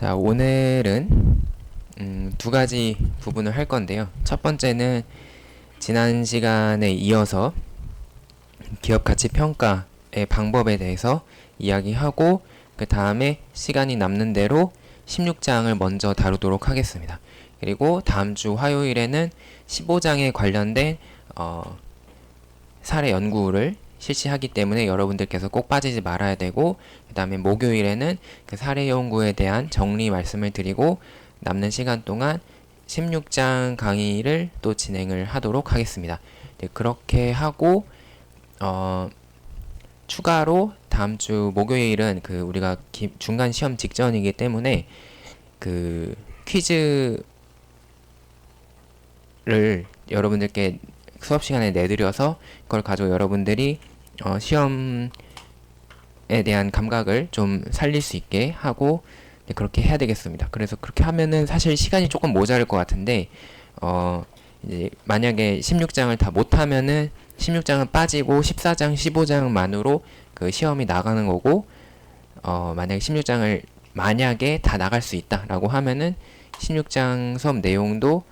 자, 오늘은 두 가지 부분을 할 건데요. 첫 번째는 지난 시간에 이어서 기업 가치 평가의 방법에 대해서 이야기하고, 그 다음에 시간이 남는 대로 16장을 먼저 다루도록 하겠습니다. 그리고 다음 주 화요일에는 15장에 관련된 사례 연구를 실시하기 때문에 여러분들께서 꼭 빠지지 말아야 되고, 그 다음에 목요일에는 그 사례 연구에 대한 정리 말씀을 드리고, 남는 시간 동안 16장 강의를 또 진행을 하도록 하겠습니다. 네, 그렇게 하고 추가로 다음 주 목요일은 우리가 중간 시험 직전이기 때문에 그 퀴즈를 여러분들께 수업 시간에 내드려서 그걸 가지고 여러분들이 시험에 대한 감각을 좀 살릴 수 있게 하고, 네, 그렇게 해야 되겠습니다. 그래서 그렇게 하면은 사실 시간이 조금 모자랄 것 같은데, 이제 만약에 16장을 다 못하면은 16장은 빠지고 14장, 15장만으로 그 시험이 나가는 거고, 만약에 16장을 만약에 다 나갈 수 있다라고 하면은 16장 수업 내용도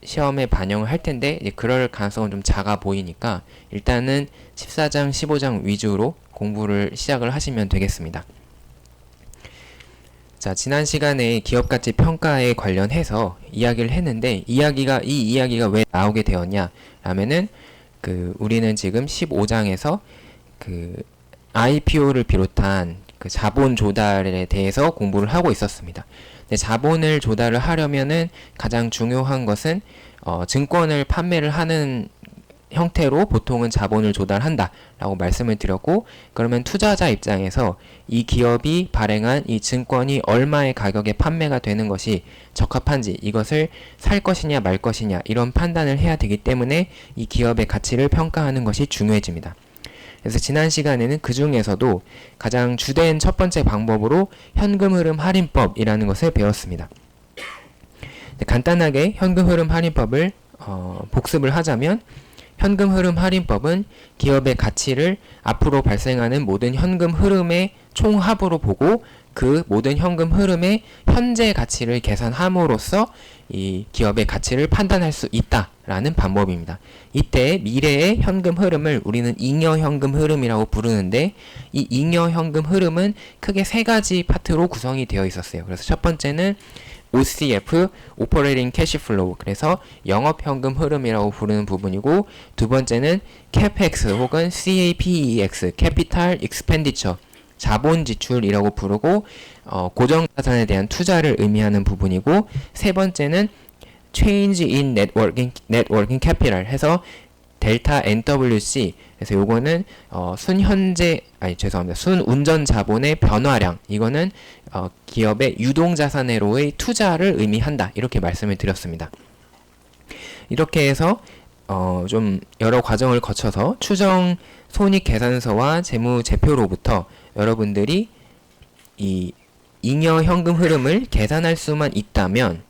시험에 반영을 할 텐데, 이제 그럴 가능성은 좀 작아 보이니까 일단은 14장, 15장 위주로 공부를 시작을 하시면 되겠습니다. 자, 지난 시간에 기업가치 평가에 관련해서 이야기를 했는데, 이 이야기가 왜 나오게 되었냐 라면은 우리는 지금 15장에서 IPO를 비롯한 자본 조달에 대해서 공부를 하고 있었습니다. 근데 자본을 조달을 하려면은 가장 중요한 것은 증권을 판매를 하는 형태로 보통은 자본을 조달한다 라고 말씀을 드렸고, 그러면 투자자 입장에서 이 기업이 발행한 이 증권이 얼마의 가격에 판매가 되는 것이 적합한지, 이것을 살 것이냐 말 것이냐 이런 판단을 해야 되기 때문에 이 기업의 가치를 평가하는 것이 중요해집니다. 그래서 지난 시간에는 그 중에서도 가장 주된 첫 번째 방법으로 현금 흐름 할인법이라는 것을 배웠습니다. 간단하게 현금 흐름 할인법을 복습을 하자면, 현금 흐름 할인법은 기업의 가치를 앞으로 발생하는 모든 현금 흐름의 총합으로 보고, 그 모든 현금 흐름의 현재 가치를 계산함으로써 이 기업의 가치를 판단할 수 있다라는 방법입니다. 이때 미래의 현금 흐름을 우리는 잉여 현금 흐름이라고 부르는데, 이 잉여 현금 흐름은 크게 세 가지 파트로 구성이 되어 있었어요. 그래서 첫 번째는 OCF, Operating Cash Flow, 그래서 영업현금 흐름이라고 부르는 부분이고, 두 번째는 CAPEX 혹은 CAPEX, Capital Expenditure, 자본 지출이라고 부르고, 고정자산에 대한 투자를 의미하는 부분이고, 세 번째는 Change in Net Working Capital 해서 델타 NWC, 그래서 요거는 순운전 자본의 변화량, 이거는 기업의 유동자산으로의 투자를 의미한다, 이렇게 말씀을 드렸습니다. 이렇게 해서 좀 여러 과정을 거쳐서 추정 손익계산서와 재무제표로부터 여러분들이 이 잉여 현금 흐름을 계산할 수만 있다면,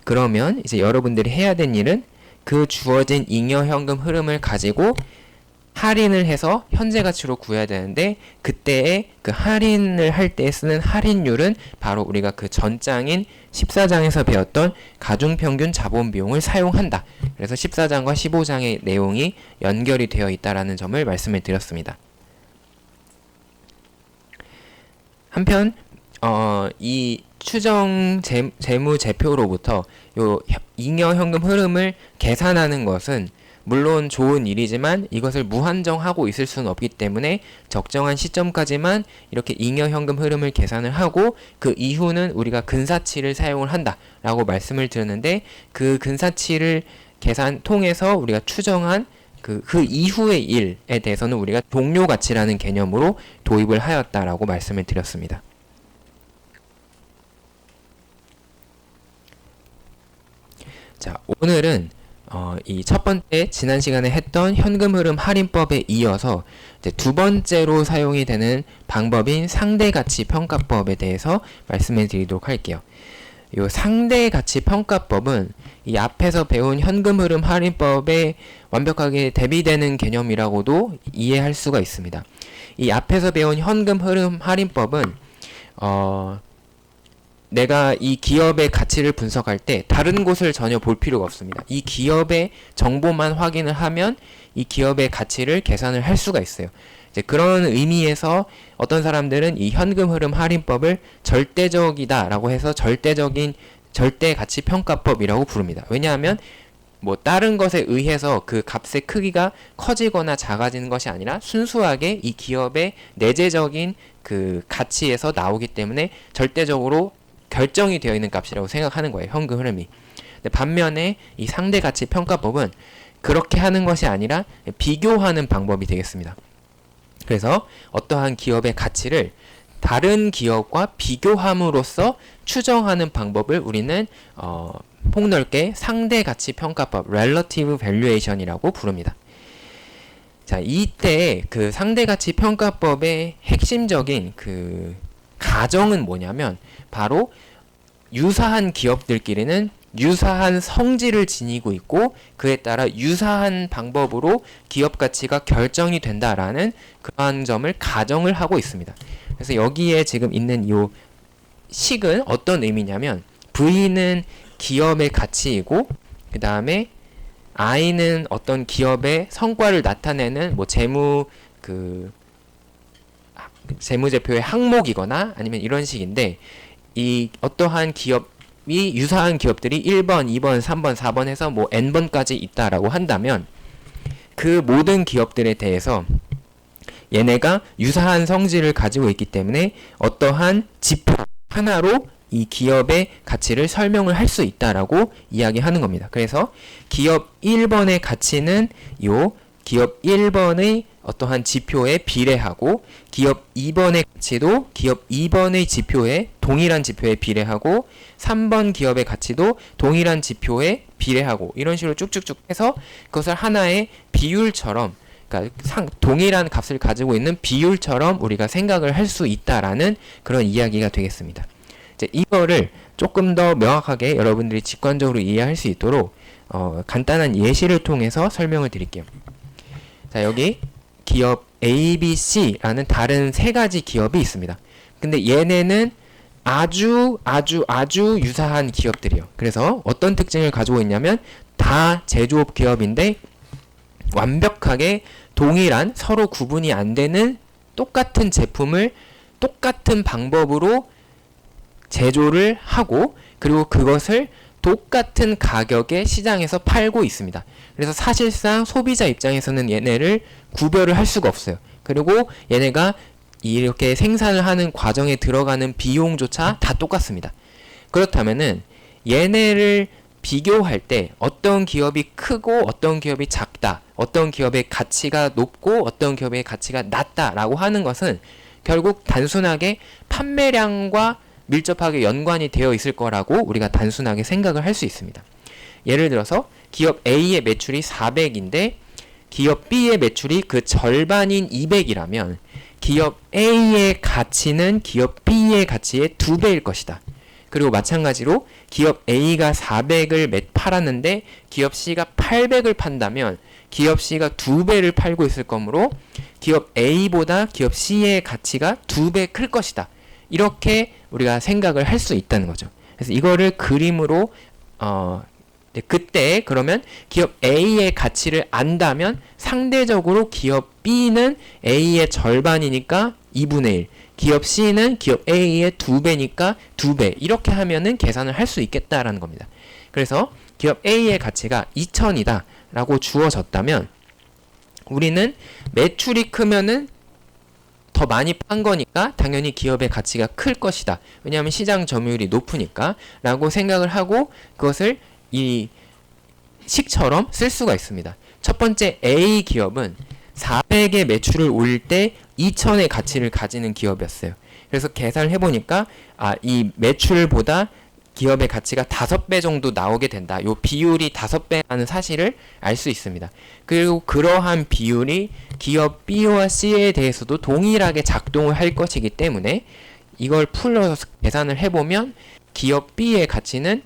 그러면 이제 여러분들이 해야 될 일은 그 주어진 잉여 현금 흐름을 가지고 할인을 해서 현재 가치로 구해야 되는데, 그때의 그 할인을 할 때 쓰는 할인율은 바로 우리가 그 전장인 14장에서 배웠던 가중평균 자본 비용을 사용한다. 그래서 14장과 15장의 내용이 연결이 되어 있다라는 점을 말씀을 드렸습니다. 한편 이 추정 재무제표로부터 요 잉여 현금 흐름을 계산하는 것은 물론 좋은 일이지만, 이것을 무한정하고 있을 수는 없기 때문에 적정한 시점까지만 이렇게 잉여 현금 흐름을 계산을 하고, 그 이후는 우리가 근사치를 사용을 한다 라고 말씀을 드렸는데, 그 근사치를 계산 통해서 우리가 추정한 그 이후의 일에 대해서는 우리가 종료가치라는 개념으로 도입을 하였다라고 말씀을 드렸습니다. 자, 오늘은 이 첫 번째 지난 시간에 했던 현금 흐름 할인법에 이어서 이제 두 번째로 사용이 되는 방법인 상대가치 평가법에 대해서 말씀을 드리도록 할게요. 이 상대가치 평가법은 이 앞에서 배운 현금 흐름 할인법에 완벽하게 대비되는 개념이라고도 이해할 수가 있습니다. 이 앞에서 배운 현금 흐름 할인법은 내가 이 기업의 가치를 분석할 때 다른 곳을 전혀 볼 필요가 없습니다. 이 기업의 정보만 확인을 하면 이 기업의 가치를 계산을 할 수가 있어요. 이제 그런 의미에서 어떤 사람들은 이 현금 흐름 할인법을 절대적이다라고 해서 절대적인 절대 가치 평가법이라고 부릅니다. 왜냐하면 뭐 다른 것에 의해서 그 값의 크기가 커지거나 작아지는 것이 아니라 순수하게 이 기업의 내재적인 그 가치에서 나오기 때문에 절대적으로 결정이 되어 있는 값이라고 생각하는 거예요. 현금 흐름이. 근데 반면에 이 상대 가치 평가법은 그렇게 하는 것이 아니라 비교하는 방법이 되겠습니다. 그래서 어떠한 기업의 가치를 다른 기업과 비교함으로써 추정하는 방법을 우리는 폭넓게 상대 가치 평가법 (relative valuation이라고 부릅니다. 자, 이때 그 상대 가치 평가법의 핵심적인 그 가정은 뭐냐면 바로 유사한 기업들끼리는 유사한 성질을 지니고 있고 그에 따라 유사한 방법으로 기업 가치가 결정이 된다라는 그러한 점을 가정을 하고 있습니다. 그래서 여기에 지금 있는 이 식은 어떤 의미냐면 V는 기업의 가치이고 그 다음에 I는 어떤 기업의 성과를 나타내는 뭐 재무제표의 항목이거나 아니면 이런 식인데 이 어떠한 기업이 유사한 기업들이 1번, 2번, 3번, 4번 해서 뭐 n번까지 있다라고 한다면 그 모든 기업들에 대해서 얘네가 유사한 성질을 가지고 있기 때문에 어떠한 지표 하나로 이 기업의 가치를 설명을 할 수 있다라고 이야기하는 겁니다. 그래서 기업 1번의 가치는 요 기업 1번의 어떠한 지표에 비례하고 기업 2번의 가치도 기업 2번의 지표에 동일한 지표에 비례하고 3번 기업의 가치도 동일한 지표에 비례하고 이런 식으로 쭉쭉쭉 해서 그것을 하나의 비율처럼 그러니까 동일한 값을 가지고 있는 비율처럼 우리가 생각을 할 수 있다라는 그런 이야기가 되겠습니다. 이제 이거를 조금 더 명확하게 여러분들이 직관적으로 이해할 수 있도록 간단한 예시를 통해서 설명을 드릴게요. 자, 여기 기업 A, B, C라는 다른 세 가지 기업이 있습니다. 근데 얘네는 아주 유사한 기업들이에요. 그래서 어떤 특징을 가지고 있냐면 다 제조업 기업인데 완벽하게 동일한 서로 구분이 안 되는 똑같은 제품을 똑같은 방법으로 제조를 하고 그리고 그것을 똑같은 가격에 시장에서 팔고 있습니다. 그래서 사실상 소비자 입장에서는 얘네를 구별을 할 수가 없어요. 그리고 얘네가 이렇게 생산을 하는 과정에 들어가는 비용조차 다 똑같습니다. 그렇다면은 얘네를 비교할 때 어떤 기업이 크고 어떤 기업이 작다, 어떤 기업의 가치가 높고 어떤 기업의 가치가 낮다라고 하는 것은 결국 단순하게 판매량과 밀접하게 연관이 되어 있을 거라고 우리가 단순하게 생각을 할 수 있습니다. 예를 들어서 기업 A의 매출이 400인데 기업 B의 매출이 그 절반인 200이라면 기업 A의 가치는 기업 B의 가치의 2배일 것이다. 그리고 마찬가지로 기업 A가 400을 팔았는데 기업 C가 800을 판다면 기업 C가 2배를 팔고 있을 거므로 기업 A보다 기업 C의 가치가 2배 클 것이다. 이렇게 우리가 생각을 할 수 있다는 거죠. 그래서 이거를 그림으로 그때 그러면 기업 A의 가치를 안다면 상대적으로 기업 B는 A의 절반이니까 2분의 1, 기업 C는 기업 A의 2배니까 2배 이렇게 하면은 계산을 할 수 있겠다라는 겁니다. 그래서 기업 A의 가치가 2,000이다 라고 주어졌다면 우리는 매출이 크면은 더 많이 판 거니까 당연히 기업의 가치가 클 것이다. 왜냐하면 시장 점유율이 높으니까 라고 생각을 하고 그것을 이 식처럼 쓸 수가 있습니다. 첫 번째 A 기업은 400의 매출을 올릴 때 2,000의 가치를 가지는 기업이었어요. 그래서 계산을 해보니까 이 매출보다 기업의 가치가 5배 정도 나오게 된다. 요 비율이 5배라는 사실을 알 수 있습니다. 그리고 그러한 비율이 기업 B와 C에 대해서도 동일하게 작동을 할 것이기 때문에 이걸 풀어서 계산을 해보면 기업 B의 가치는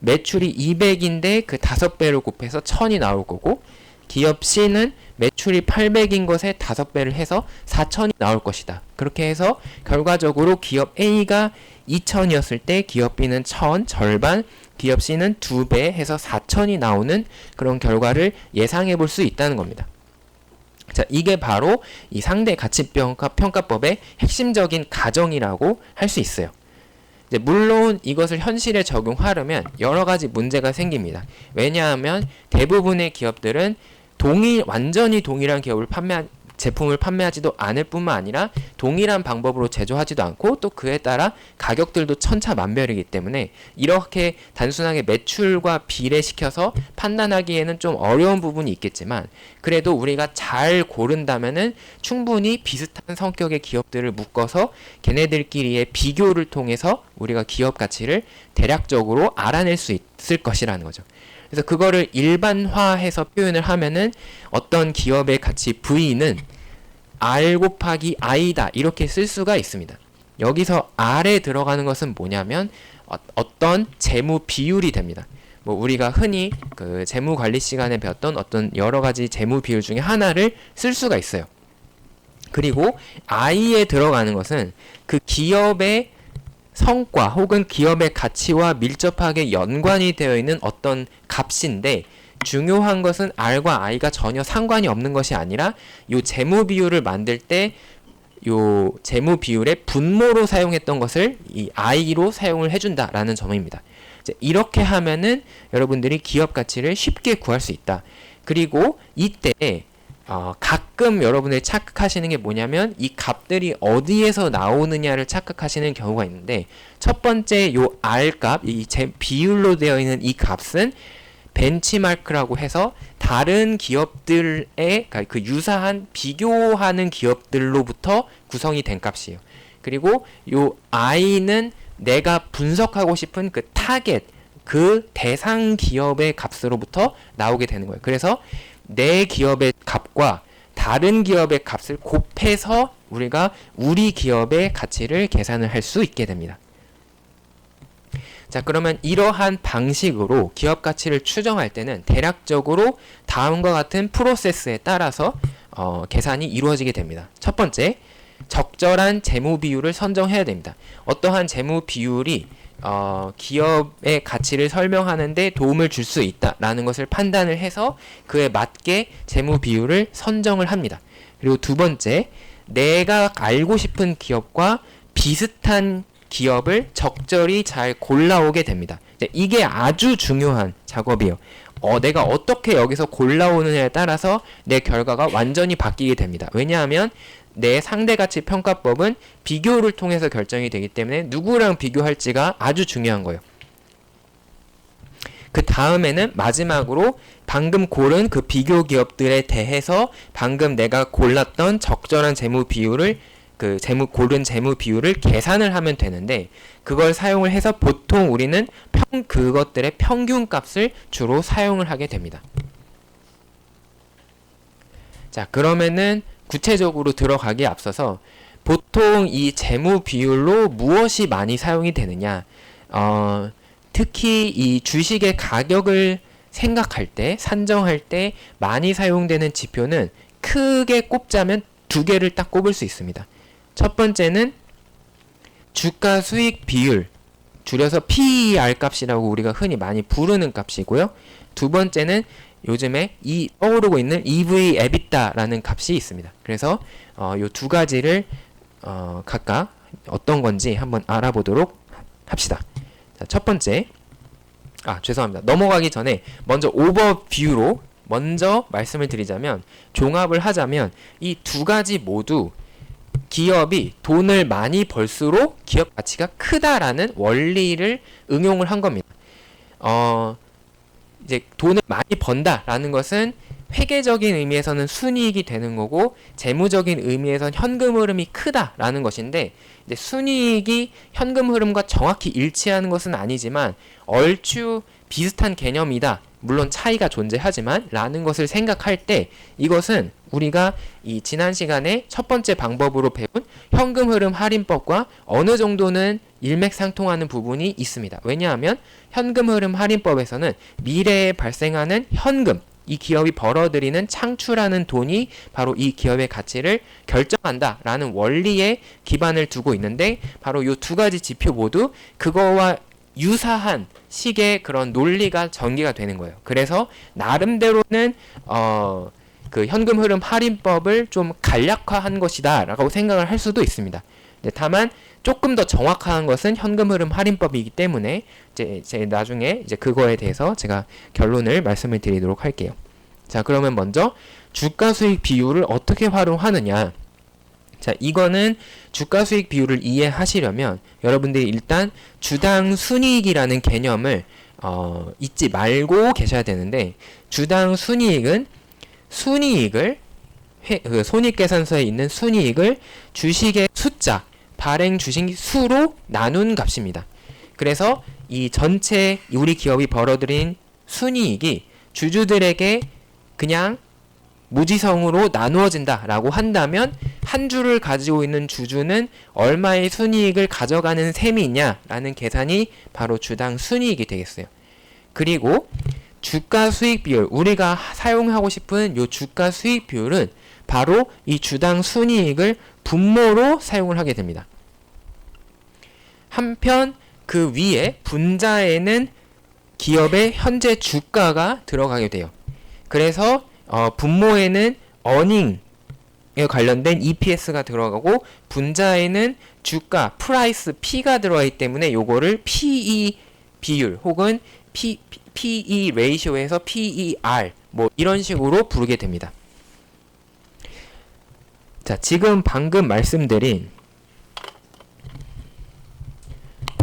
매출이 200인데 그 5배를 곱해서 1000이 나올 거고 기업 C는 매출이 800인 것에 5배를 해서 4,000이 나올 것이다. 그렇게 해서 결과적으로 기업 A가 2,000이었을 때 기업 B는 1,000, 절반, 기업 C는 2배 해서 4,000이 나오는 그런 결과를 예상해 볼 수 있다는 겁니다. 자, 이게 바로 이 상대 가치평가법의 핵심적인 가정이라고 할 수 있어요. 이제 물론 이것을 현실에 적용하려면 여러 가지 문제가 생깁니다. 왜냐하면 대부분의 기업들은 완전히 동일한 제품을 판매하지도 않을 뿐만 아니라 동일한 방법으로 제조하지도 않고 또 그에 따라 가격들도 천차만별이기 때문에 이렇게 단순하게 매출과 비례시켜서 판단하기에는 좀 어려운 부분이 있겠지만 그래도 우리가 잘 고른다면은 충분히 비슷한 성격의 기업들을 묶어서 걔네들끼리의 비교를 통해서 우리가 기업 가치를 대략적으로 알아낼 수 있을 것이라는 거죠. 그래서 그거를 일반화해서 표현을 하면은 어떤 기업의 가치 V는 R 곱하기 I다 이렇게 쓸 수가 있습니다. 여기서 R에 들어가는 것은 뭐냐면 어떤 재무 비율이 됩니다. 뭐 우리가 흔히 그 재무 관리 시간에 배웠던 어떤 여러 가지 재무 비율 중에 하나를 쓸 수가 있어요. 그리고 I에 들어가는 것은 그 기업의 성과 혹은 기업의 가치와 밀접하게 연관이 되어 있는 어떤 값인데 중요한 것은 R과 I가 전혀 상관이 없는 것이 아니라 요 재무 비율을 만들 때 요 재무 비율의 분모로 사용했던 것을 이 I로 사용을 해준다라는 점입니다. 이제 이렇게 하면은 여러분들이 기업 가치를 쉽게 구할 수 있다. 그리고 이때 가끔 여러분들이 착각하시는 게 뭐냐면 이 값들이 어디에서 나오느냐를 착각하시는 경우가 있는데 첫 번째 요 R값, 이 비율로 되어 있는 이 값은 벤치마크라고 해서 다른 기업들의 그 유사한 비교하는 기업들로부터 구성이 된 값이에요. 그리고 요 I는 내가 분석하고 싶은 그 타겟, 그 대상 기업의 값으로부터 나오게 되는 거예요. 그래서 내 기업의 값과 다른 기업의 값을 곱해서 우리가 우리 기업의 가치를 계산을 할 수 있게 됩니다. 자, 그러면 이러한 방식으로 기업 가치를 추정할 때는 대략적으로 다음과 같은 프로세스에 따라서 계산이 이루어지게 됩니다. 첫 번째, 적절한 재무 비율을 선정해야 됩니다. 어떠한 재무 비율이 기업의 가치를 설명하는 데 도움을 줄 수 있다라는 것을 판단을 해서 그에 맞게 재무 비율을 선정을 합니다. 그리고 두 번째, 내가 알고 싶은 기업과 비슷한 기업을 적절히 잘 골라오게 됩니다. 이게 아주 중요한 작업이에요. 내가 어떻게 여기서 골라오느냐에 따라서 내 결과가 완전히 바뀌게 됩니다. 왜냐하면 내 상대가치 평가법은 비교를 통해서 결정이 되기 때문에 누구랑 비교할지가 아주 중요한 거예요. 그 다음에는 마지막으로 방금 고른 그 비교 기업들에 대해서 방금 내가 골랐던 적절한 재무 비율을 고른 재무 비율을 계산을 하면 되는데 그걸 사용을 해서 보통 우리는 그것들의 평균 값을 주로 사용을 하게 됩니다. 자, 그러면은 구체적으로 들어가기에 앞서서 보통 이 재무 비율로 무엇이 많이 사용이 되느냐, 특히 이 주식의 가격을 생각할 때, 산정할 때 많이 사용되는 지표는 크게 꼽자면 두 개를 딱 꼽을 수 있습니다. 첫 번째는 주가 수익 비율, 줄여서 PER 값이라고 우리가 흔히 많이 부르는 값이고요. 두 번째는 요즘에 떠오르고 있는 EV EBITDA라는 값이 있습니다. 그래서 요 두 가지를 각각 어떤 건지 한번 알아보도록 합시다. 자, 첫 번째, 죄송합니다. 넘어가기 전에 먼저 오버뷰로 먼저 말씀을 드리자면, 종합을 하자면 이 두 가지 모두 기업이 돈을 많이 벌수록 기업 가치가 크다라는 원리를 응용을 한 겁니다. 이제 돈을 많이 번다라는 것은 회계적인 의미에서는 순이익이 되는 거고 재무적인 의미에서는 현금 흐름이 크다라는 것인데, 이제 순이익이 현금 흐름과 정확히 일치하는 것은 아니지만 얼추 비슷한 개념이다, 물론 차이가 존재하지만 라는 것을 생각할 때 이것은 우리가 이 지난 시간에 첫 번째 방법으로 배운 현금 흐름 할인법과 어느 정도는 일맥상통하는 부분이 있습니다. 왜냐하면 현금 흐름 할인법에서는 미래에 발생하는 현금, 이 기업이 벌어들이는 창출하는 돈이 바로 이 기업의 가치를 결정한다라는 원리에 기반을 두고 있는데, 바로 이 두 가지 지표 모두 그거와 유사한 식의 그런 논리가 전개가 되는 거예요. 그래서 나름대로는 그 현금 흐름 할인법을 좀 간략화한 것이다 라고 생각을 할 수도 있습니다. 다만 조금 더 정확한 것은 현금 흐름 할인법이기 때문에 제 나중에 이제 그거에 대해서 제가 결론을 말씀을 드리도록 할게요. 자, 그러면 먼저 주가 수익 비율을 어떻게 활용하느냐. 자, 이거는 주가 수익 비율을 이해하시려면 여러분들이 일단 주당 순이익이라는 개념을 잊지 말고 계셔야 되는데, 주당 순이익은 순이익을 그 손익계산서에 있는 순이익을 주식의 숫자, 발행 주식 수로 나눈 값입니다. 그래서 이 전체 우리 기업이 벌어들인 순이익이 주주들에게 그냥 무지성으로 나누어진다 라고 한다면, 한 주를 가지고 있는 주주는 얼마의 순이익을 가져가는 셈이 있냐 라는 계산이 바로 주당 순이익이 되겠어요. 그리고 주가 수익 비율, 우리가 사용하고 싶은 이 주가 수익 비율은 바로 이 주당 순이익을 분모로 사용을 하게 됩니다. 한편 그 위에 분자에는 기업의 현재 주가가 들어가게 돼요. 그래서 분모에는 어닝에 관련된 EPS가 들어가고, 분자에는 주가, 프라이스, P가 들어가기 때문에 요거를 PE 비율 혹은 PE 레이쇼에서 PER 뭐 이런 식으로 부르게 됩니다. 자, 지금 방금 말씀드린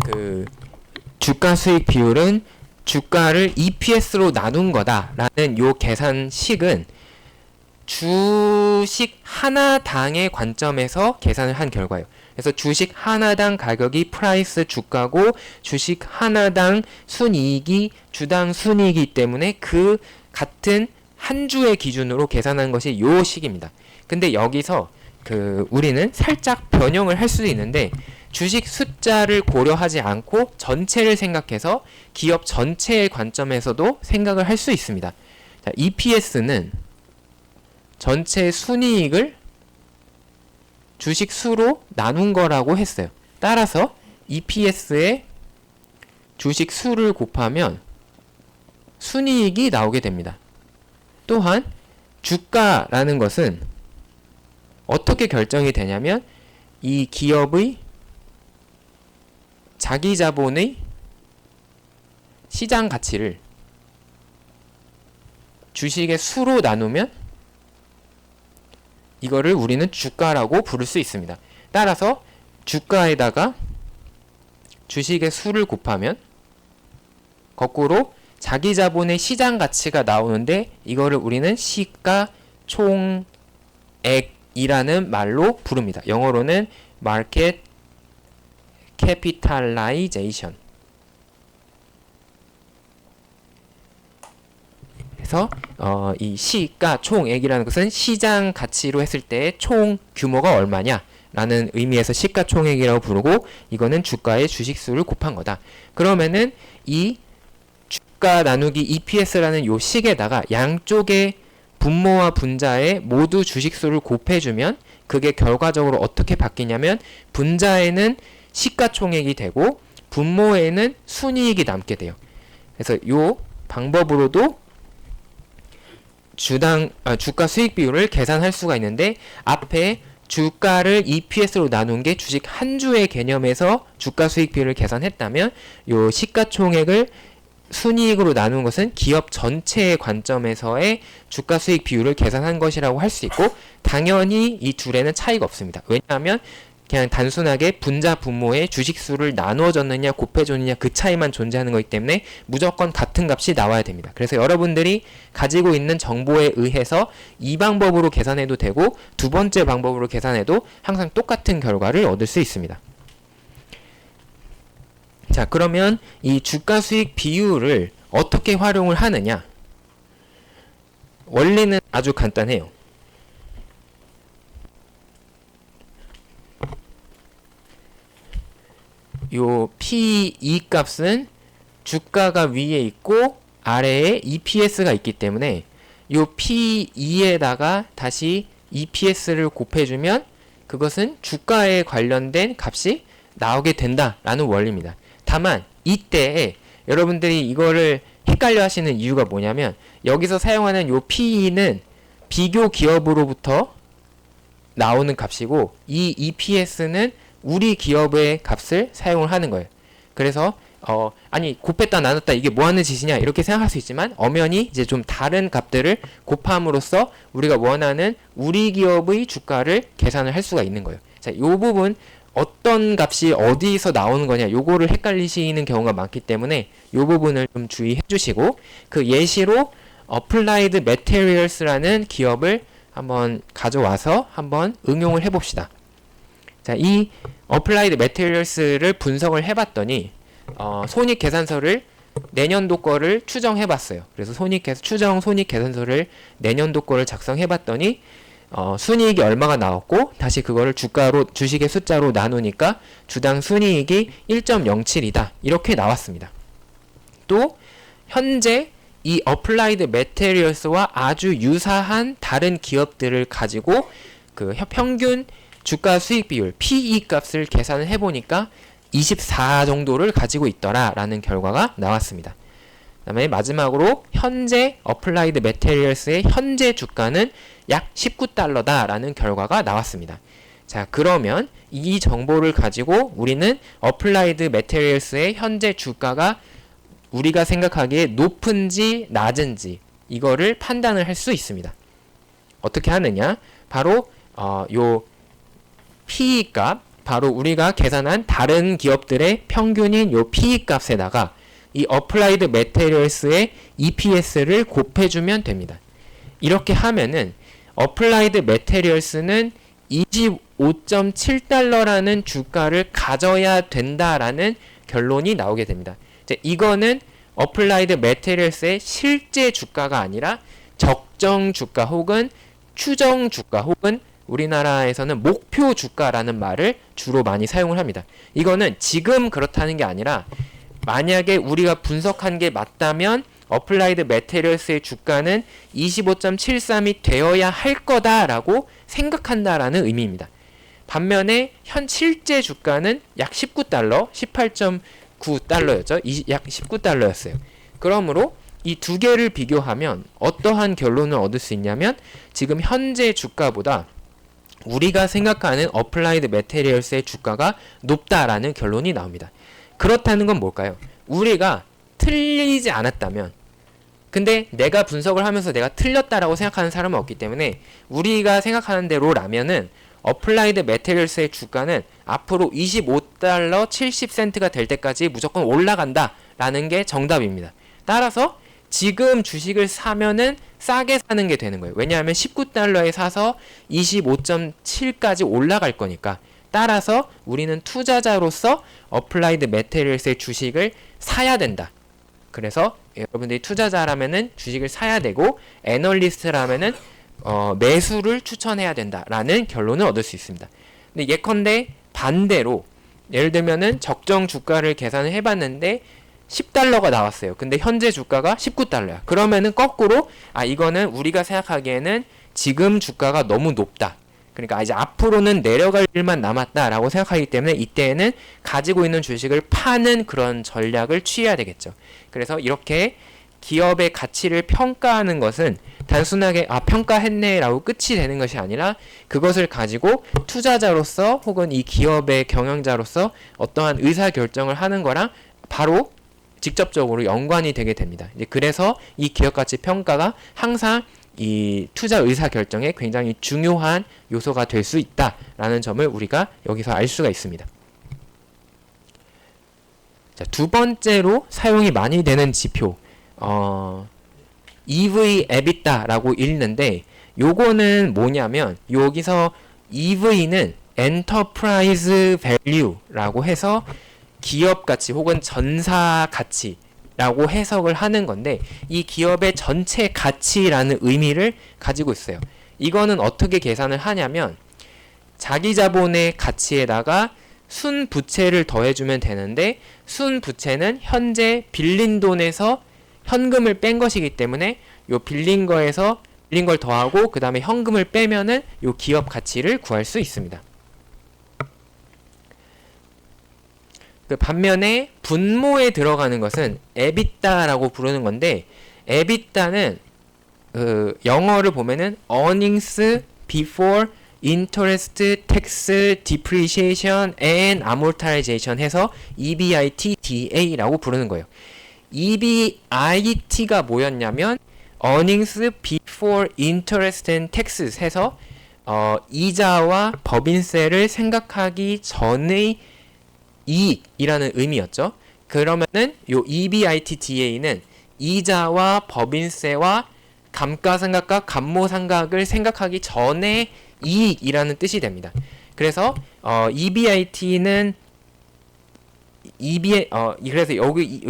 그 주가 수익 비율은 주가를 EPS로 나눈 거다라는 요 계산식은 주식 하나당의 관점에서 계산을 한 결과예요. 그래서 주식 하나당 가격이 프라이스 주가고, 주식 하나당 순이익이 주당 순이익이기 때문에 그 같은 한 주의 기준으로 계산한 것이 요 식입니다. 근데 여기서 우리는 살짝 변형을 할 수도 있는데, 주식 숫자를 고려하지 않고 전체를 생각해서 기업 전체의 관점에서도 생각을 할 수 있습니다. 자, EPS는 전체 순이익을 주식 수로 나눈 거라고 했어요. 따라서 EPS에 주식 수를 곱하면 순이익이 나오게 됩니다. 또한 주가라는 것은 어떻게 결정이 되냐면, 이 기업의 자기 자본의 시장 가치를 주식의 수로 나누면 이거를 우리는 주가라고 부를 수 있습니다. 따라서 주가에다가 주식의 수를 곱하면 거꾸로 자기 자본의 시장 가치가 나오는데, 이거를 우리는 시가총액이라는 말로 부릅니다. 영어로는 market capitalization. 그래서 이 시가총액이라는 것은 시장 가치로 했을 때 총 규모가 얼마냐 라는 의미에서 시가총액이라고 부르고, 이거는 주가의 주식수를 곱한 거다. 그러면은 이 주가 나누기 EPS라는 요 식에다가 양쪽의 분모와 분자에 모두 주식수를 곱해주면 그게 결과적으로 어떻게 바뀌냐면, 분자에는 시가총액이 되고 분모에는 순이익이 남게 돼요. 그래서 요 방법으로도 주가 수익 비율을 계산할 수가 있는데, 앞에 주가를 EPS로 나눈 게 주식 한 주의 개념에서 주가 수익 비율을 계산했다면, 요 시가총액을 순이익으로 나눈 것은 기업 전체의 관점에서의 주가 수익 비율을 계산한 것이라고 할 수 있고, 당연히 이 둘에는 차이가 없습니다. 왜냐하면 그냥 단순하게 분자 분모의 주식수를 나누어줬느냐 곱해줬느냐 그 차이만 존재하는 거기 때문에 무조건 같은 값이 나와야 됩니다. 그래서 여러분들이 가지고 있는 정보에 의해서 이 방법으로 계산해도 되고 두 번째 방법으로 계산해도 항상 똑같은 결과를 얻을 수 있습니다. 자, 그러면 이 주가 수익 비율을 어떻게 활용을 하느냐? 원리는 아주 간단해요. 요 P2 값은 주가가 위에 있고 아래에 EPS가 있기 때문에 요 P2에다가 다시 EPS를 곱해주면 그것은 주가에 관련된 값이 나오게 된다라는 원리입니다. 다만 이때 여러분들이 이거를 헷갈려 하시는 이유가 뭐냐면 여기서 사용하는 요 P2는 비교 기업으로부터 나오는 값이고 이 EPS는 우리 기업의 값을 사용을 하는 거예요. 그래서 아니 곱했다 나눴다 이게 뭐 하는 짓이냐 이렇게 생각할 수 있지만 엄연히 이제 좀 다른 값들을 곱함으로써 우리가 원하는 우리 기업의 주가를 계산을 할 수가 있는 거예요. 자, 요 부분 어떤 값이 어디서 나오는 거냐 요거를 헷갈리시는 경우가 많기 때문에 요 부분을 좀 주의해 주시고 그 예시로 Applied Materials라는 기업을 한번 가져와서 한번 응용을 해 봅시다. 자, 이 Applied Materials를 분석을 해 봤더니 손익 계산서를 내년도 거를 추정해 봤어요. 그래서 추정 손익 계산서를 내년도 거를 작성해 봤더니 순이익이 얼마가 나왔고 다시 그거를 주식의 숫자로 나누니까 주당 순이익이 1.07이다. 이렇게 나왔습니다. 또 현재 이 Applied Materials와 아주 유사한 다른 기업들을 가지고 그 평균 주가 수익 비율 PE 값을 계산을 해보니까 24 정도를 가지고 있더라라는 결과가 나왔습니다. 그다음에 마지막으로 현재 Applied Materials의 현재 주가는 약 19달러다라는 결과가 나왔습니다. 자, 그러면 이 정보를 가지고 우리는 Applied Materials의 현재 주가가 우리가 생각하기에 높은지 낮은지 이거를 판단을 할 수 있습니다. 어떻게 하느냐? 바로 요 PE 값, 바로 우리가 계산한 다른 기업들의 평균인 요 PE 값에다가 이 Applied Materials의 EPS를 곱해주면 됩니다. 이렇게 하면은 Applied Materials는 25.7달러라는 주가를 가져야 된다라는 결론이 나오게 됩니다. 이거는 Applied Materials의 실제 주가가 아니라 적정 주가 혹은 추정 주가 혹은 우리나라에서는 목표 주가라는 말을 주로 많이 사용을 합니다. 이거는 지금 그렇다는 게 아니라 만약에 우리가 분석한 게 맞다면 Applied Materials의 주가는 25.73이 되어야 할 거다라고 생각한다라는 의미입니다. 반면에 실제 주가는 약 19달러, 18.9달러였죠. 약 19달러였어요. 그러므로 이 두 개를 비교하면 어떠한 결론을 얻을 수 있냐면 지금 현재 주가보다 우리가 생각하는 Applied Materials의 주가가 높다라는 결론이 나옵니다. 그렇다는 건 뭘까요? 우리가 틀리지 않았다면, 근데 내가 분석을 하면서 내가 틀렸다라고 생각하는 사람은 없기 때문에 우리가 생각하는 대로라면은 Applied Materials의 주가는 앞으로 25달러 70센트가 될 때까지 무조건 올라간다라는 게 정답입니다. 따라서 지금 주식을 사면은 싸게 사는 게 되는 거예요. 왜냐하면 19달러에 사서 25.7까지 올라갈 거니까. 따라서 우리는 투자자로서 Applied Materials의 주식을 사야 된다. 그래서 여러분들이 투자자라면은 주식을 사야 되고 애널리스트라면은 매수를 추천해야 된다라는 결론을 얻을 수 있습니다. 근데 예컨대 반대로 예를 들면은 적정 주가를 계산을 해봤는데 10달러가 나왔어요. 근데 현재 주가가 19달러야. 그러면은 거꾸로 이거는 우리가 생각하기에는 지금 주가가 너무 높다. 그러니까 이제 앞으로는 내려갈 일만 남았다라고 생각하기 때문에 이때에는 가지고 있는 주식을 파는 그런 전략을 취해야 되겠죠. 그래서 이렇게 기업의 가치를 평가하는 것은 단순하게 평가했네라고 끝이 되는 것이 아니라 그것을 가지고 투자자로서 혹은 이 기업의 경영자로서 어떠한 의사결정을 하는 거랑 바로 직접적으로 연관이 되게 됩니다. 이제 그래서 이 기업가치 평가가 항상 이 투자 의사 결정에 굉장히 중요한 요소가 될 수 있다라는 점을 우리가 여기서 알 수가 있습니다. 자, 두 번째로 사용이 많이 되는 지표, EV EBITDA라고 읽는데 요거는 뭐냐면 여기서 EV는 Enterprise Value라고 해서 기업 가치 혹은 전사 가치라고 해석을 하는 건데 이 기업의 전체 가치라는 의미를 가지고 있어요. 이거는 어떻게 계산을 하냐면 자기 자본의 가치에다가 순부채를 더해주면 되는데 순부채는 현재 빌린 돈에서 현금을 뺀 것이기 때문에 요 빌린 거에서 빌린 걸 더하고 그 다음에 현금을 빼면은 요 기업 가치를 구할 수 있습니다. 그 반면에 분모에 들어가는 것은 EBITDA라고 부르는 건데, EBITDA는 영어를 보면은 earnings before interest, tax, depreciation and amortization 해서 EBITDA라고 부르는 거예요. EBIT가 뭐였냐면 earnings before interest and tax 해서 이자와 법인세를 생각하기 전의 이익이라는 의미였죠. 그러면은 요 EBITDA는 이자와 법인세와 감가상각과 감모상각을 생각하기 전에 이익이라는 뜻이 됩니다. 그래서 EBIT는 그래서 여기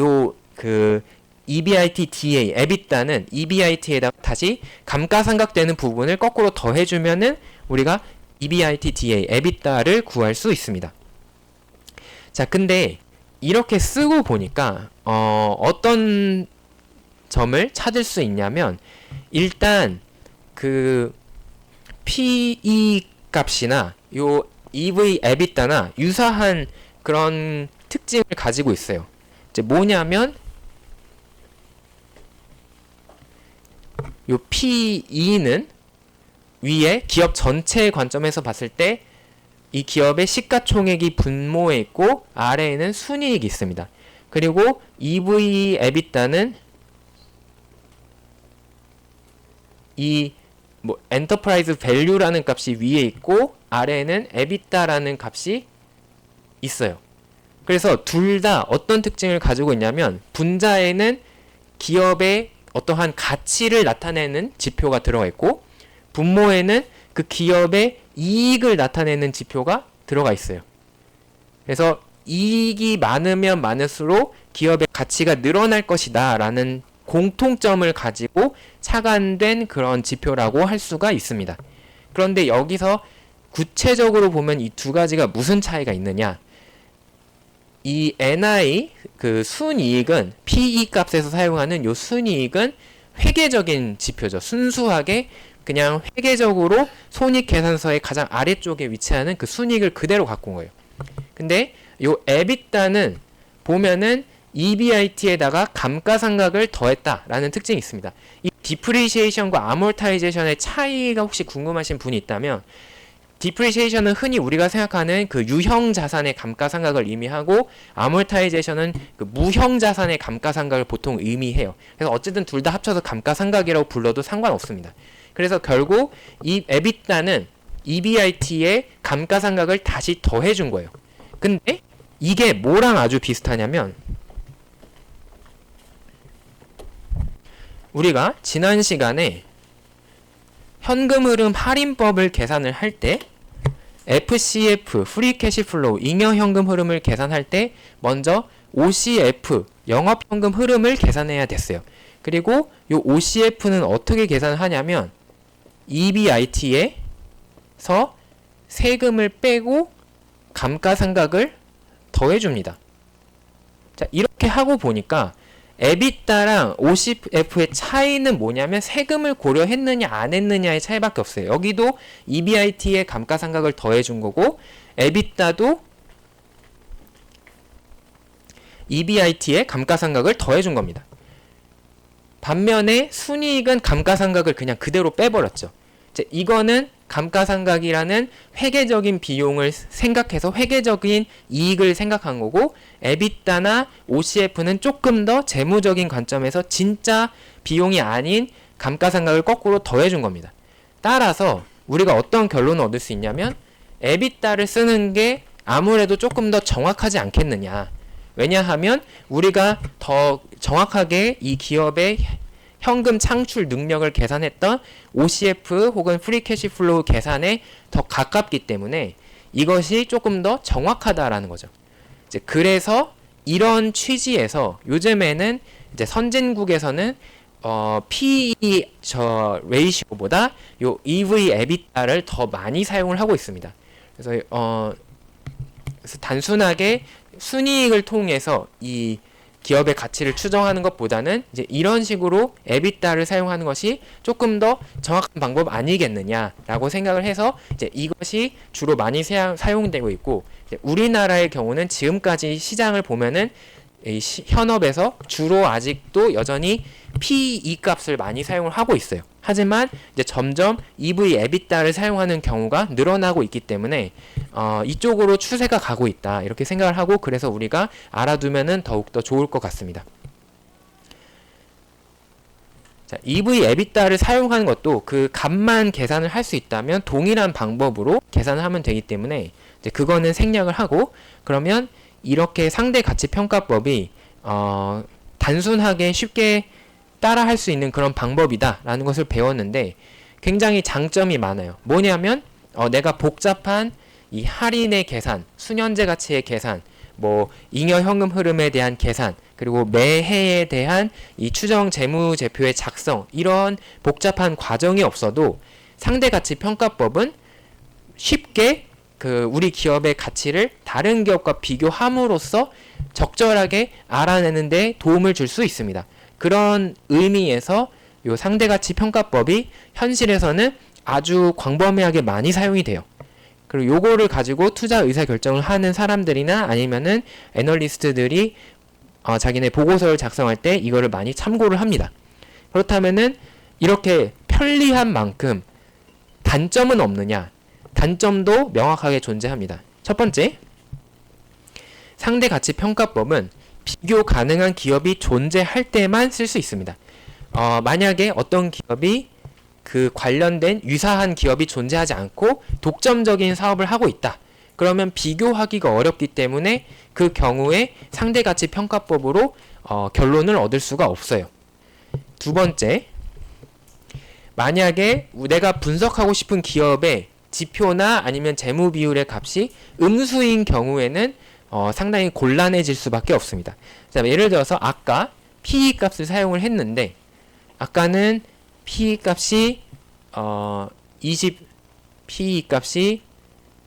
EBITDA, EBITDA는 EBIT에다가 다시 감가상각되는 부분을 거꾸로 더해주면은 우리가 EBITDA, EBITDA를 구할 수 있습니다. 자, 근데 이렇게 쓰고 보니까 어떤 점을 찾을 수 있냐면, 일단 그 PE 값이나 요 EV EBITDA나 유사한 그런 특징을 가지고 있어요. 이제 뭐냐면 요 PE는 위에 기업 전체의 관점에서 봤을 때 이 기업의 시가총액이 분모에 있고 아래에는 순이익이 있습니다. 그리고 EV EBITDA는 이 엔터프라이즈 밸류라는 값이 위에 있고 아래에는 EBITDA라는 값이 있어요. 그래서 둘 다 어떤 특징을 가지고 있냐면, 분자에는 기업의 어떠한 가치를 나타내는 지표가 들어가 있고 분모에는 그 기업의 이익을 나타내는 지표가 들어가 있어요. 그래서 이익이 많으면 많을수록 기업의 가치가 늘어날 것이다 라는 공통점을 가지고 착안된 그런 지표라고 할 수가 있습니다. 그런데 여기서 구체적으로 보면 이 두 가지가 무슨 차이가 있느냐, 이 NI 그 순이익은 PE 값에서 사용하는 요 순이익은 회계적인 지표죠. 순수하게 그냥 회계적으로 손익계산서의 가장 아래쪽에 위치하는 그 순이익을 그대로 갖고 온 거예요. 근데 요 EBITDA는 보면은 EBIT에다가 감가상각을 더했다라는 특징이 있습니다. 이 디프리시에이션과 아모타이제이션의 차이가 혹시 궁금하신 분이 있다면, 디프리시에이션은 흔히 우리가 생각하는 그 유형 자산의 감가상각을 의미하고, 아모타이제이션은 그 무형 자산의 감가상각을 보통 의미해요. 그래서 어쨌든 둘 다 합쳐서 감가상각이라고 불러도 상관없습니다. 그래서 결국 이 EBITDA는 EBIT에 감가상각을 다시 더해준 거예요. 근데 이게 뭐랑 아주 비슷하냐면, 우리가 지난 시간에 현금흐름 할인법을 계산을 할 때 FCF, 프리 캐시 플로우, 잉여 현금 흐름을 계산할 때 먼저 OCF, 영업 현금 흐름을 계산해야 됐어요. 그리고 이 OCF는 어떻게 계산을 하냐면 EBIT에서 세금을 빼고 감가상각을 더해줍니다. 자, 이렇게 하고 보니까 EBITDA랑 OCF의 차이는 뭐냐면 세금을 고려했느냐 안 했느냐의 차이밖에 없어요. 여기도 EBIT에 감가상각을 더해준 거고, EBITDA도 EBIT에 감가상각을 더해준 겁니다. 반면에 순이익은 감가상각을 그냥 그대로 빼버렸죠. 이제 이거는 감가상각이라는 회계적인 비용을 생각해서 회계적인 이익을 생각한 거고, EBITDA나 OCF는 조금 더 재무적인 관점에서 진짜 비용이 아닌 감가상각을 거꾸로 더해준 겁니다. 따라서 우리가 어떤 결론을 얻을 수 있냐면, EBITDA를 쓰는 게 아무래도 조금 더 정확하지 않겠느냐. 왜냐하면 우리가 더 정확하게 이 기업의 현금 창출 능력을 계산했던 OCF 혹은 프리 캐시 플로우 계산에 더 가깝기 때문에 이것이 조금 더 정확하다라는 거죠. 이제 그래서 이런 취지에서 요즘에는 이제 선진국에서는 PE 레이시오보다 요 EV EBITDA를 더 많이 사용을 하고 있습니다. 그래서 단순하게 순이익을 통해서 이 기업의 가치를 추정하는 것보다는 이제 이런 식으로 에비타를 사용하는 것이 조금 더 정확한 방법 아니겠느냐라고 생각을 해서 이제 이것이 주로 많이 사용되고 있고, 이제 우리나라의 경우는 지금까지 시장을 보면은 이 현업에서 주로 아직도 여전히 PE 값을 많이 사용을 하고 있어요. 하지만 이제 점점 EV 에비타를 사용하는 경우가 늘어나고 있기 때문에 이쪽으로 추세가 가고 있다 이렇게 생각을 하고, 그래서 우리가 알아두면은 더욱더 좋을 것 같습니다. 자, EV 에비타를 사용하는 것도 그 값만 계산을 할 수 있다면 동일한 방법으로 계산을 하면 되기 때문에 이제 그거는 생략을 하고, 그러면 이렇게 상대 가치 평가법이 단순하게 쉽게 따라 할 수 있는 그런 방법이다 라는 것을 배웠는데, 굉장히 장점이 많아요. 뭐냐면 내가 복잡한 이 할인의 계산, 수년제 가치의 계산, 뭐 잉여 현금 흐름에 대한 계산, 그리고 매해에 대한 이 추정 재무제표의 작성, 이런 복잡한 과정이 없어도 상대 가치 평가법은 쉽게 우리 기업의 가치를 다른 기업과 비교함으로써 적절하게 알아내는 데 도움을 줄 수 있습니다. 그런 의미에서 요 상대가치 평가법이 현실에서는 아주 광범위하게 많이 사용이 돼요. 그리고 요거를 가지고 투자 의사 결정을 하는 사람들이나 아니면은 애널리스트들이 자기네 보고서를 작성할 때 이거를 많이 참고를 합니다. 그렇다면은 이렇게 편리한 만큼 단점은 없느냐? 단점도 명확하게 존재합니다. 첫 번째, 상대가치 평가법은 비교 가능한 기업이 존재할 때만 쓸 수 있습니다. 만약에 어떤 기업이 그 관련된 유사한 기업이 존재하지 않고 독점적인 사업을 하고 있다. 그러면 비교하기가 어렵기 때문에 그 경우에 상대가치 평가법으로 결론을 얻을 수가 없어요. 두 번째, 만약에 내가 분석하고 싶은 기업의 지표나 아니면 재무 비율의 값이 음수인 경우에는 상당히 곤란해질 수밖에 없습니다. 자, 예를 들어서 아까 PE 값을 사용을 했는데, 아까는 PE 값이 PE 값이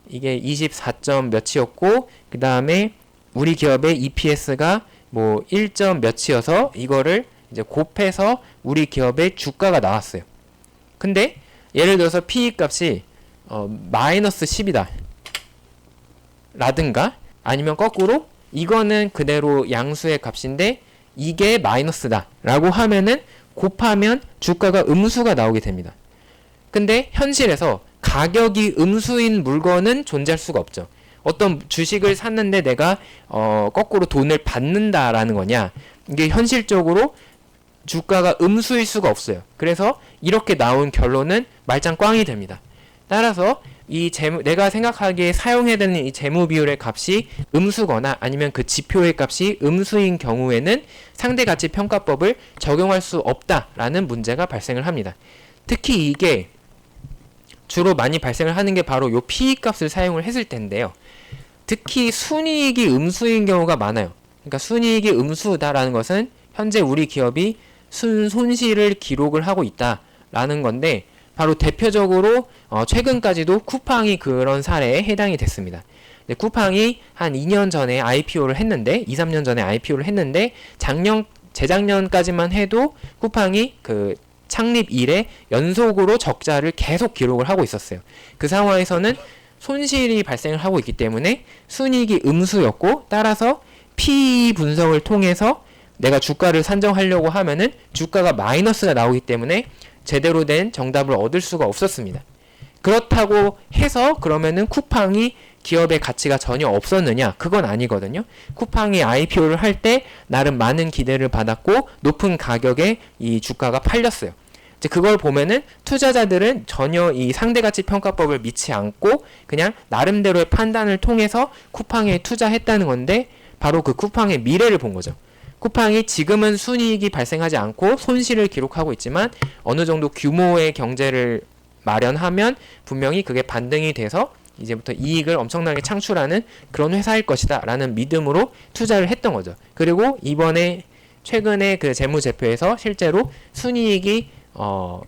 이게 24점 몇이었고, 그 다음에 우리 기업의 EPS가 뭐 1점 몇이어서 이거를 이제 곱해서 우리 기업의 주가가 나왔어요. 근데 예를 들어서 PE 값이 마이너스 10이다 라든가, 아니면 거꾸로 이거는 그대로 양수의 값인데 이게 마이너스다 라고 하면은 곱하면 주가가 음수가 나오게 됩니다. 근데 현실에서 가격이 음수인 물건은 존재할 수가 없죠. 어떤 주식을 샀는데 내가 거꾸로 돈을 받는다라는 거냐, 이게 현실적으로 주가가 음수일 수가 없어요. 그래서 이렇게 나온 결론은 말짱 꽝이 됩니다. 따라서 내가 생각하기에 사용해야 되는 이 재무 비율의 값이 음수거나 아니면 그 지표의 값이 음수인 경우에는 상대가치 평가법을 적용할 수 없다라는 문제가 발생을 합니다. 특히 이게 주로 많이 발생을 하는 게 바로 요 PE 값을 사용을 했을 텐데요. 특히 순이익이 음수인 경우가 많아요. 그러니까 순이익이 음수다라는 것은 현재 우리 기업이 손실을 기록을 하고 있다라는 건데, 바로 대표적으로 최근까지도 쿠팡이 그런 사례에 해당이 됐습니다. 쿠팡이 한 2년 전에 IPO를 했는데, 2, 3년 전에 IPO를 했는데, 재작년까지만 해도 쿠팡이 그 창립 이래 연속으로 적자를 계속 기록을 하고 있었어요. 그 상황에서는 손실이 발생을 하고 있기 때문에 순이익이 음수였고, 따라서 PE 분석을 통해서 내가 주가를 산정하려고 하면은 주가가 마이너스가 나오기 때문에 제대로 된 정답을 얻을 수가 없었습니다. 그렇다고 해서 그러면은 쿠팡이 기업의 가치가 전혀 없었느냐? 그건 아니거든요. 쿠팡이 IPO를 할 때 나름 많은 기대를 받았고 높은 가격에 이 주가가 팔렸어요. 이제 그걸 보면은 투자자들은 전혀 이 상대가치 평가법을 믿지 않고 그냥 나름대로의 판단을 통해서 쿠팡에 투자했다는 건데, 바로 그 쿠팡의 미래를 본 거죠. 쿠팡이 지금은 순이익이 발생하지 않고 손실을 기록하고 있지만 어느 정도 규모의 경제를 마련하면 분명히 그게 반등이 돼서 이제부터 이익을 엄청나게 창출하는 그런 회사일 것이다 라는 믿음으로 투자를 했던 거죠. 그리고 이번에 최근에 그 재무제표에서 실제로 순이익이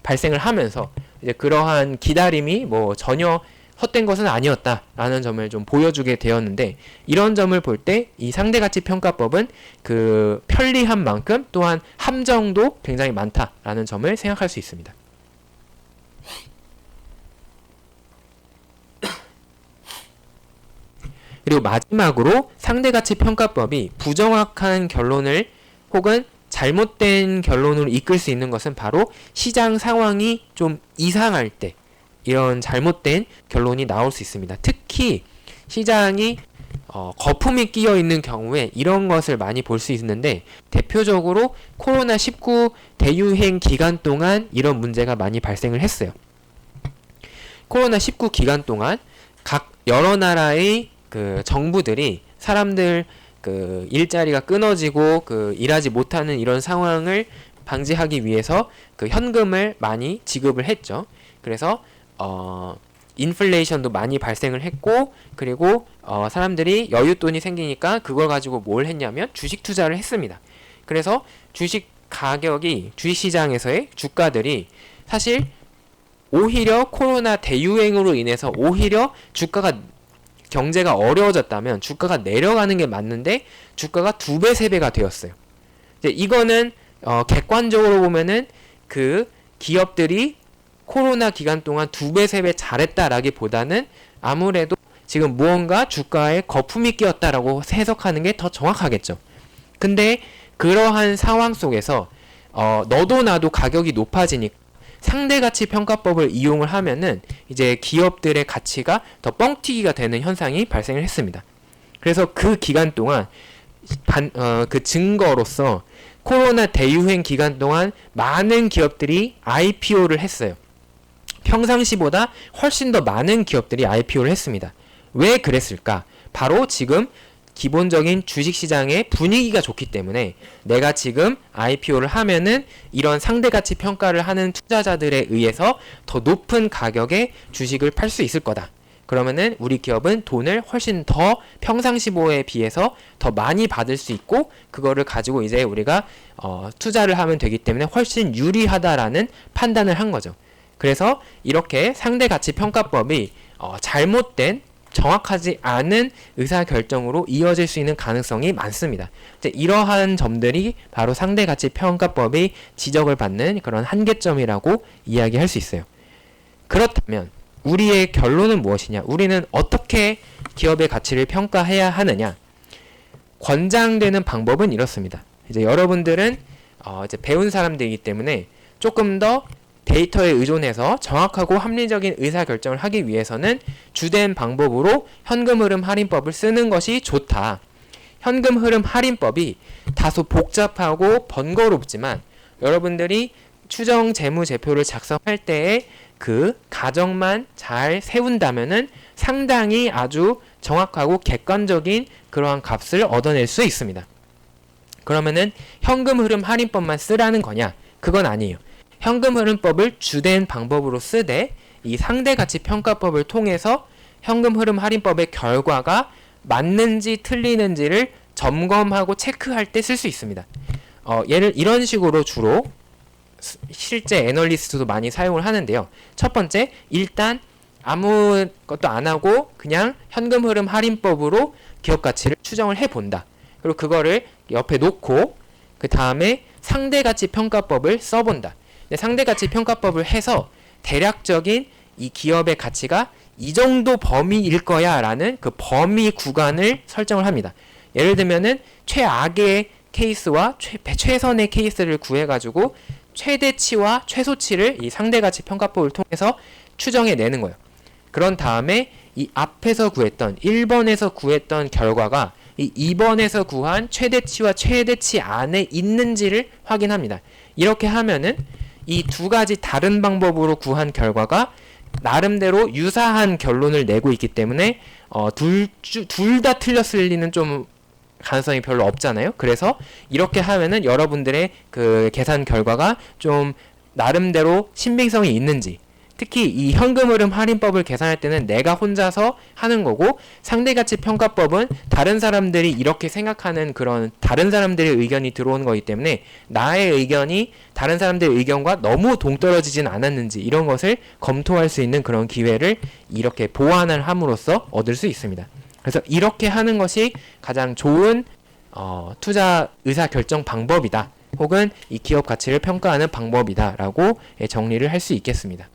발생을 하면서 이제 그러한 기다림이 뭐 전혀 헛된 것은 아니었다라는 점을 좀 보여주게 되었는데, 이런 점을 볼 때 이 상대가치평가법은 그 편리한 만큼 또한 함정도 굉장히 많다라는 점을 생각할 수 있습니다. 그리고 마지막으로 상대가치평가법이 부정확한 결론을 혹은 잘못된 결론으로 이끌 수 있는 것은 바로 시장 상황이 좀 이상할 때 이런 잘못된 결론이 나올 수 있습니다. 특히 시장이 거품이 끼어 있는 경우에 이런 것을 많이 볼 수 있는데, 대표적으로 코로나19 대유행 기간 동안 이런 문제가 많이 발생을 했어요. 코로나19 기간 동안 각 여러 나라의 그 정부들이 사람들 그 일자리가 끊어지고 그 일하지 못하는 이런 상황을 방지하기 위해서 그 현금을 많이 지급을 했죠. 그래서 인플레이션도 많이 발생을 했고, 그리고 사람들이 여윳돈이 생기니까 그걸 가지고 뭘 했냐면 주식 투자를 했습니다. 그래서 주식 가격이, 주식시장에서의 주가들이 사실 오히려 코로나 대유행으로 인해서 오히려 경제가 어려워졌다면 주가가 내려가는 게 맞는데 주가가 2배, 3배가 되었어요. 이제 이거는 객관적으로 보면은 그 기업들이 코로나 기간 동안 2배, 3배 잘했다라기보다는 아무래도 지금 무언가 주가에 거품이 끼었다라고 해석하는 게 더 정확하겠죠. 근데 그러한 상황 속에서 너도 나도 가격이 높아지니까 상대가치평가법을 이용을 하면은 이제 기업들의 가치가 더 뻥튀기가 되는 현상이 발생을 했습니다. 그래서 그 기간 동안 그 증거로서 코로나 대유행 기간 동안 많은 기업들이 IPO를 했어요. 평상시보다 훨씬 더 많은 기업들이 IPO를 했습니다. 왜 그랬을까? 바로 지금 기본적인 주식시장의 분위기가 좋기 때문에 내가 지금 IPO를 하면은 이런 상대가치 평가를 하는 투자자들에 의해서 더 높은 가격에 주식을 팔 수 있을 거다. 그러면은 우리 기업은 돈을 훨씬 더 평상시보에 비해서 더 많이 받을 수 있고, 그거를 가지고 이제 우리가 투자를 하면 되기 때문에 훨씬 유리하다라는 판단을 한 거죠. 그래서 이렇게 상대가치평가법이 잘못된, 정확하지 않은 의사결정으로 이어질 수 있는 가능성이 많습니다. 이제 이러한 점들이 바로 상대가치평가법이 지적을 받는 그런 한계점이라고 이야기할 수 있어요. 그렇다면 우리의 결론은 무엇이냐? 우리는 어떻게 기업의 가치를 평가해야 하느냐? 권장되는 방법은 이렇습니다. 이제 여러분들은 이제 배운 사람들이기 때문에 조금 더 데이터에 의존해서 정확하고 합리적인 의사결정을 하기 위해서는 주된 방법으로 현금흐름 할인법을 쓰는 것이 좋다. 현금흐름 할인법이 다소 복잡하고 번거롭지만 여러분들이 추정재무제표를 작성할 때에 그 가정만 잘 세운다면은 상당히 아주 정확하고 객관적인 그러한 값을 얻어낼 수 있습니다. 그러면은 현금흐름 할인법만 쓰라는 거냐? 그건 아니에요. 현금흐름법을 주된 방법으로 쓰되 이 상대가치평가법을 통해서 현금흐름 할인법의 결과가 맞는지 틀리는지를 점검하고 체크할 때 쓸 수 있습니다. 이런 식으로 주로 실제 애널리스트도 많이 사용을 하는데요. 첫 번째, 일단 아무것도 안 하고 그냥 현금흐름 할인법으로 기업 가치를 추정을 해본다. 그리고 그거를 옆에 놓고 그 다음에 상대가치평가법을 써본다. 상대가치평가법을 해서 대략적인 이 기업의 가치가 이 정도 범위일 거야 라는 그 범위 구간을 설정을 합니다. 예를 들면은 최악의 케이스와 최선의 케이스를 구해가지고 최대치와 최소치를 이 상대가치평가법을 통해서 추정해 내는 거예요. 그런 다음에 이 앞에서 구했던 1번에서 구했던 결과가 이 2번에서 구한 최대치와 최대치 안에 있는지를 확인합니다. 이렇게 하면은 이 두 가지 다른 방법으로 구한 결과가 나름대로 유사한 결론을 내고 있기 때문에 둘 다 틀렸을 리는 좀 가능성이 별로 없잖아요. 그래서 이렇게 하면은 여러분들의 그 계산 결과가 좀 나름대로 신빙성이 있는지, 특히 이 현금 흐름 할인법을 계산할 때는 내가 혼자서 하는 거고, 상대가치 평가법은 다른 사람들이 이렇게 생각하는 그런 다른 사람들의 의견이 들어오는 거기 때문에 나의 의견이 다른 사람들의 의견과 너무 동떨어지진 않았는지 이런 것을 검토할 수 있는 그런 기회를 이렇게 보완을 함으로써 얻을 수 있습니다. 그래서 이렇게 하는 것이 가장 좋은 투자 의사결정 방법이다. 혹은 이 기업 가치를 평가하는 방법이다 라고 정리를 할 수 있겠습니다.